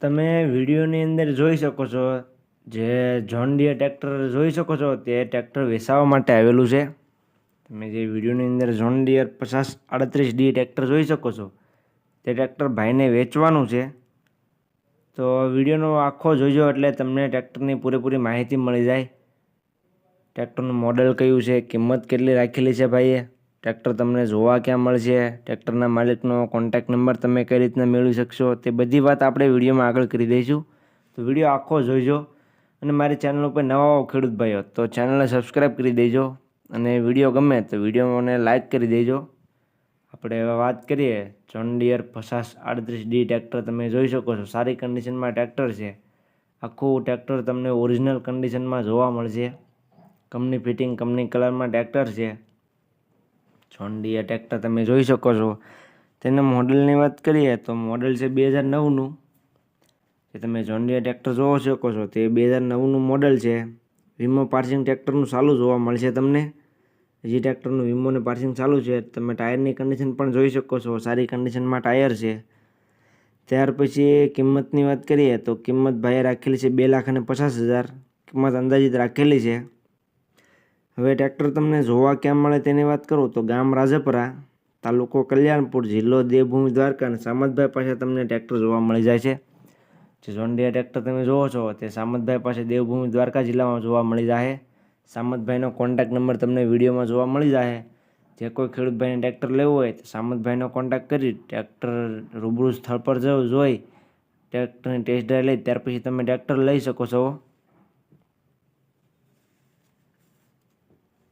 તમે વિડીયોની અંદર જોઈ શકો છો જે જોન ડીયર ટ્રેક્ટર જોઈ શકો છો તે ટ્રેક્ટર વેચાવા માટે આવેલું છે. તમે જે વિડીયોની અંદર જોન ડીયર 5038D ટ્રેક્ટર જોઈ શકો છો તે ટ્રેક્ટર ભાઈને વેચવાનું છે. તો વિડીયોનો આખો જોઈજો એટલે તમને ટ્રેક્ટરની પૂરેપૂરી માહિતી મળી જાય. ટ્રેક્ટરનું મોડલ કયું છે, કિંમત કેટલી રાખેલી છે ભાઈએ, ટ્રેક્ટર તમને જોવા ક્યાં મળશે, ટ્રેક્ટરના માલિકનો કોન્ટેક્ટ નંબર તમે કઈ રીતના મેળવી શકશો, તે બધી વાત આપણે વિડીયોમાં આગળ કરી દઈશું. તો વિડીયો આખો જોઈજો. અને મારી ચેનલ ઉપર નવા આવો ખેડૂત ભાઈઓ તો ચેનલને સબસ્ક્રાઈબ કરી દેજો. અને વિડીયો ગમે તો વિડીયોને લાઇક કરી દેજો. આપણે હવે વાત કરીએ જોન ડીયર 5038D ટ્રેક્ટર તમે જોઈ શકો છો. સારી કન્ડિશનમાં ટ્રેક્ટર છે. આખું ટ્રેક્ટર તમને ઓરિજિનલ કન્ડિશનમાં જોવા મળશે. કંપની ફિટિંગ કંપની કલરમાં ટ્રેક્ટર છે. જોન ડીયર ટ્રેક્ટર તમે જોઈ શકો છો. તેના મોડલની વાત કરીએ તો મોડલ છે 2009નું. જે તમે જોન ડીયર ટ્રેક્ટર જોઈ શકો છો તે 2009નું મોડલ છે. વીમો પાર્સિંગ ટ્રેક્ટરનું ચાલુ જોવા મળશે તમને. જે ટ્રેક્ટરનું વીમો અને પાર્સિંગ ચાલુ છે. તમે ટાયરની કન્ડિશન પણ જોઈ શકો છો. સારી કન્ડિશનમાં ટાયર છે. ત્યાર પછી કિંમતની વાત કરીએ તો કિંમત ભાઈએ રાખેલી છે 2,50,000. કિંમત અંદાજિત રાખેલી છે. હવે ટ્રેક્ટર તમને જોવા ક્યાં મળે તેની વાત કરું તો ગામ રાજપરા, તાલુકો કલ્યાણપુર, જિલ્લો દેવભૂમિ દ્વારકા અને સામતભાઈ પાસે તમને ટ્રેક્ટર જોવા મળી જાય છે. જે જોન ડીયર ટ્રેક્ટર તમે જોવો છો તે સામતભાઈ પાસે દેવભૂમિ દ્વારકા જિલ્લામાં જોવા મળી જાય. સામતભાઈનો કોન્ટેક્ટ નંબર તમને વિડીયોમાં જોવા મળી જાય. જે કોઈ ખેડૂત ભાઈને ટ્રેક્ટર લેવું હોય તો સામતભાઈનો કોન્ટેક્ટ કરી ટ્રેક્ટર રૂબરૂ સ્થળ પર જોઈ ટ્રેક્ટરની ટેસ્ટ ડ્રાઈવ લઈ ત્યાર પછી તમે ટ્રેક્ટર લઈ શકો છો.